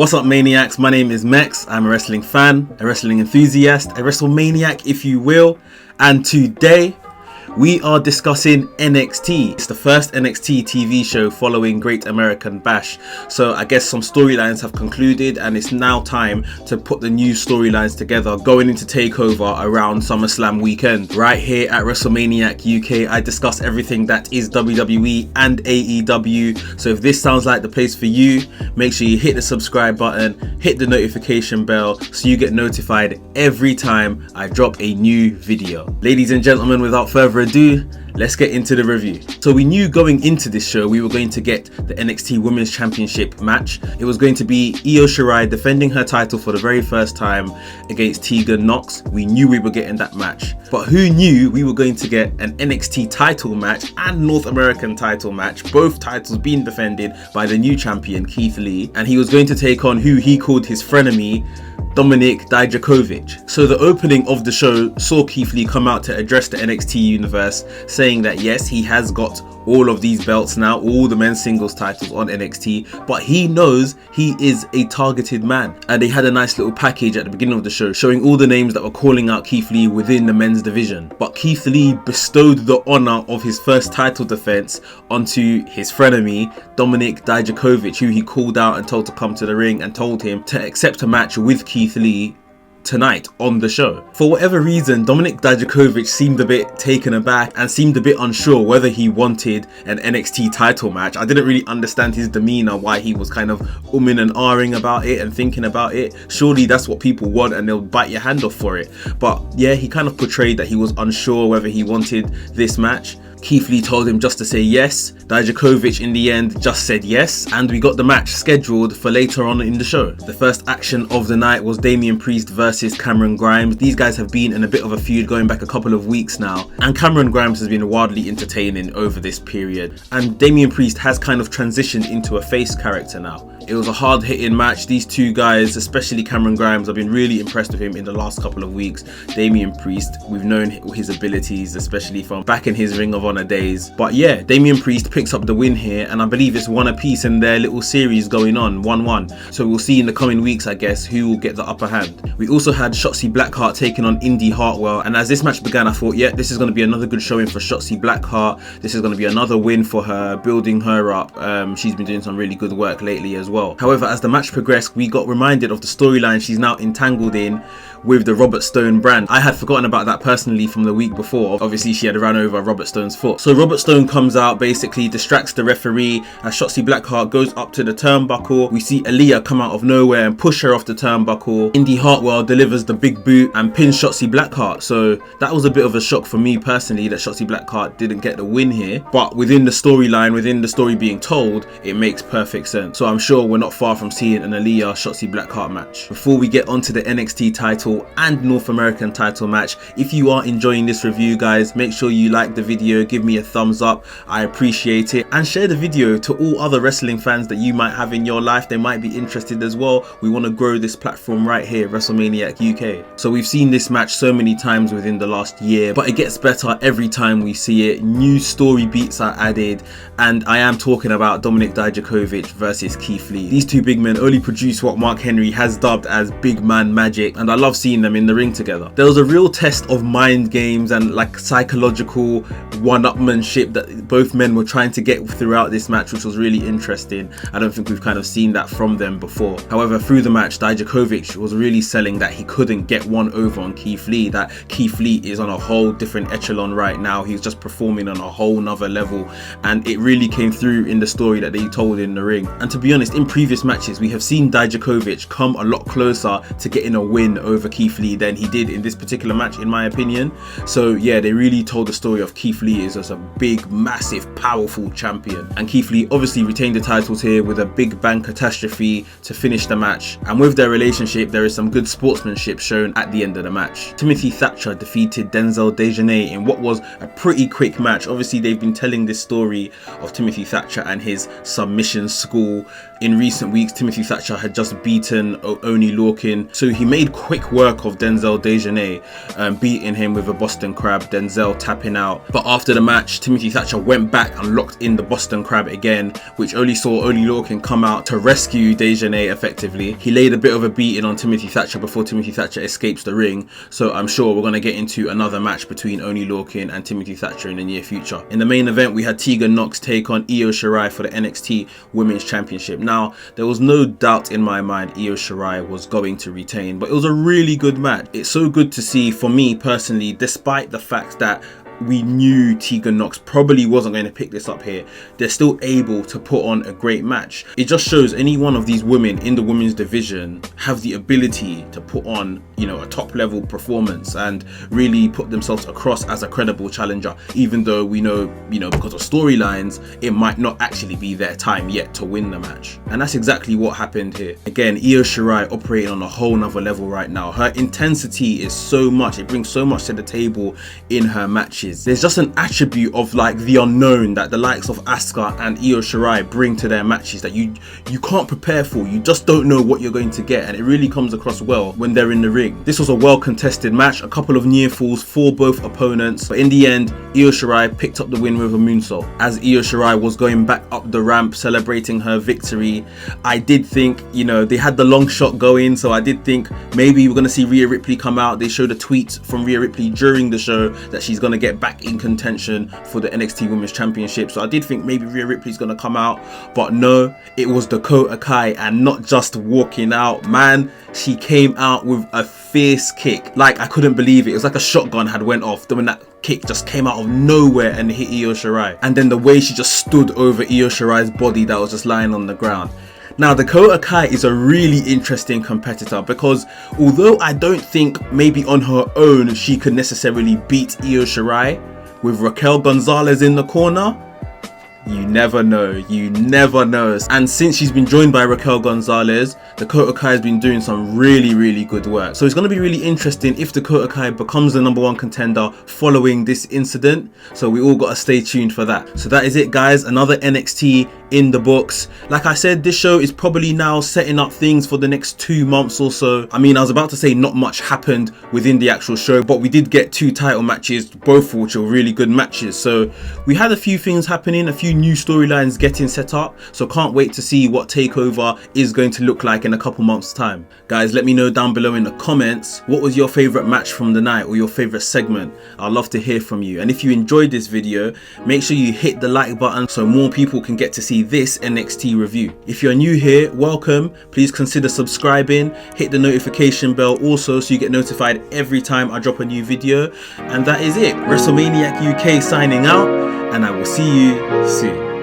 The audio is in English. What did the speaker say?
What's up, Maniacs? My name is Mex. I'm a wrestling fan, a wrestling enthusiast, a WrestleManiac if you will. And today we are discussing NXT. It's the first NXT TV show following Great American Bash. So I guess some storylines have concluded and it's now time to put the new storylines together going into TakeOver around SummerSlam weekend. Right here at WrestleManiac UK, I discuss everything that is WWE and AEW. So if this sounds like the place for you, make sure you hit the subscribe button, hit the notification bell so you get notified every time I drop a new video. Ladies and gentlemen, without further ado, let's get into the review. So we knew going into this show we were going to get the NXT Women's Championship match. It was going to be Io Shirai defending her title for the very first time against Tegan Nox. We knew we were getting that match. But who knew we were going to get an NXT title match and North American title match, both titles being defended by the new champion Keith Lee, and he was going to take on who he called his frenemy, Dominik Dijakovic. So the opening of the show saw Keith Lee come out to address the NXT universe, saying that yes, he has got all of these belts now, all the men's singles titles on NXT, but he knows he is a targeted man. And they had a nice little package at the beginning of the show showing all the names that were calling out Keith Lee within the men's division. But Keith Lee bestowed the honor of his first title defense onto his frenemy, Dominik Dijakovic, who he called out and told to come to the ring and told him to accept a match with Keith Lee tonight on the show. For whatever reason, Dominik Dijakovic seemed a bit taken aback and seemed a bit unsure whether he wanted an NXT title match. I didn't really understand his demeanor, why he was kind of umming and ahhing about it and thinking about it. Surely that's what people want and they'll bite your hand off for it. But yeah, he kind of portrayed that he was unsure whether he wanted this match. Keith Lee told him just to say yes. Dijakovic in the end just said yes, and we got the match scheduled for later on in the show. The first action of the night was Damian Priest versus Cameron Grimes. These guys have been in a bit of a feud going back a couple of weeks now, and Cameron Grimes has been wildly entertaining over this period. And Damian Priest has kind of transitioned into a face character now. It was a hard-hitting match. These two guys, especially Cameron Grimes, I've been really impressed with him in the last couple of weeks. Damian Priest, we've known his abilities, especially from back in his Ring of Honor days. But yeah, Damian Priest picks up the win here, and I believe it's one apiece in their little series going on, 1-1. So we'll see in the coming weeks, I guess, who will get the upper hand. We also had Shotsy Blackheart taking on Indy Hartwell, and as this match began, I thought, yeah, this is going to be another good showing for Shotsy Blackheart. This is going to be another win for her, building her up. She's been doing some really good work lately as well. However, as the match progressed, we got reminded of the storyline she's now entangled in with the Robert Stone brand. I had forgotten about that personally from the week before. Obviously, she had run over Robert Stone's foot. So Robert Stone comes out, basically distracts the referee as Shotsy Blackheart goes up to the turnbuckle. We see Aaliyah come out of nowhere and push her off the turnbuckle. Indy Hartwell delivers the big boot and pins Shotsy Blackheart. So that was a bit of a shock for me personally that Shotsy Blackheart didn't get the win here. But within the storyline, within the story being told, it makes perfect sense. So I'm sure we're not far from seeing an Aaliyah Shotsy Blackheart match. Before we get onto the NXT title and North American title match, if you are enjoying this review, guys, make sure you like the video, give me a thumbs up, I appreciate it, and share the video to all other wrestling fans that you might have in your life. They might be interested as well. We want to grow this platform right here, WrestleManiac UK. So we've seen this match so many times within the last year, but it gets better every time we see it. New story beats are added, and I am talking about Dominik Dijakovic versus Keith Lee. These two big men only produce what Mark Henry has dubbed as big man magic, and I love seeing them in the ring together. There was a real test of mind games and like psychological one-upmanship that both men were trying to get throughout this match, which was really interesting. I don't think we've kind of seen that from them before. However, through the match, Dijakovic was really selling that he couldn't get one over on Keith Lee, that Keith Lee is on a whole different echelon right now. He's just performing on a whole nother level, and it really came through in the story that they told in the ring. And to be honest, in previous matches we have seen Dijakovic come a lot closer to getting a win over Keith Lee than he did in this particular match, in my opinion. So yeah, they really told the story of Keith Lee as a big, massive, powerful champion. And Keith Lee obviously retained the titles here with a big bang catastrophe to finish the match. And with their relationship, there is some good sportsmanship shown at the end of the match. Timothy Thatcher defeated Denzel Dejanay in what was a pretty quick match. Obviously, they've been telling this story of Timothy Thatcher and his submission school. In recent weeks, Timothy Thatcher had just beaten Oni Lorcan, so he made quick work of Denzel Dejanay, beating him with a Boston Crab, Denzel tapping out. But after After the match, Timothy Thatcher went back and locked in the Boston Crab again, which only saw Oney Lorcan come out to rescue Dejanay effectively. He laid a bit of a beating on Timothy Thatcher before Timothy Thatcher escapes the ring, so I'm sure we're going to get into another match between Oney Lorcan and Timothy Thatcher in the near future. In the main event, we had Tegan Nox take on Io Shirai for the NXT Women's Championship. Now, there was no doubt in my mind Io Shirai was going to retain, but it was a really good match. It's so good to see, for me personally, despite the fact that we knew Tegan Nox probably wasn't going to pick this up here, they're still able to put on a great match. It just shows any one of these women in the women's division have the ability to put on, you know, a top level performance and really put themselves across as a credible challenger, even though we know, you know, because of storylines, it might not actually be their time yet to win the match. And that's exactly what happened here. Again, Io Shirai operating on a whole nother level right now. Her intensity is so much, it brings so much to the table in her matches. There's just an attribute of like the unknown that the likes of Asuka and Io Shirai bring to their matches that you can't prepare for. You just don't know what you're going to get, and it really comes across well when they're in the ring. This was a well contested match, a couple of near falls for both opponents, but in the end Io Shirai picked up the win with a moonsault. As Io Shirai was going back up the ramp celebrating her victory, I did think, you know, they had the long shot going, so I did think maybe we're going to see Rhea Ripley come out. They showed a tweet from Rhea Ripley during the show that she's going to get back in contention for the NXT Women's Championship, so I did think maybe Rhea Ripley's gonna come out, but no, it was Dakota Kai. And not just walking out, man, she came out with a fierce kick. Like, I couldn't believe it. It was like a shotgun had went off when that kick just came out of nowhere and hit Io Shirai, and then the way she just stood over Io Shirai's body that was just lying on the ground. Now, Dakota Kai is a really interesting competitor because although I don't think maybe on her own she could necessarily beat Io Shirai, with Raquel Gonzalez in the corner, you never know, you never know. And since she's been joined by Raquel Gonzalez, Dakota Kai has been doing some really good work. So it's going to be really interesting if Dakota Kai becomes the #1 contender following this incident. So we all got to stay tuned for that. So that is it, guys. Another NXT in the books. Like I said, this show is probably now setting up things for the next 2 months or so. I mean, I was about to say not much happened within the actual show, but we did get 2 title matches, both of which are really good matches. So we had a few things happening, a few new storylines getting set up, so can't wait to see what TakeOver is going to look like in a couple months time. Guys, let me know down below in the comments, what was your favorite match from the night or your favorite segment? I'd love to hear from you. And if you enjoyed this video, make sure you hit the like button so more people can get to see this NXT review. If you're new here, welcome. Please consider subscribing, hit the notification bell also so you get notified every time I drop a new video. And that is it. WrestleManiac UK signing out, and I will see you soon.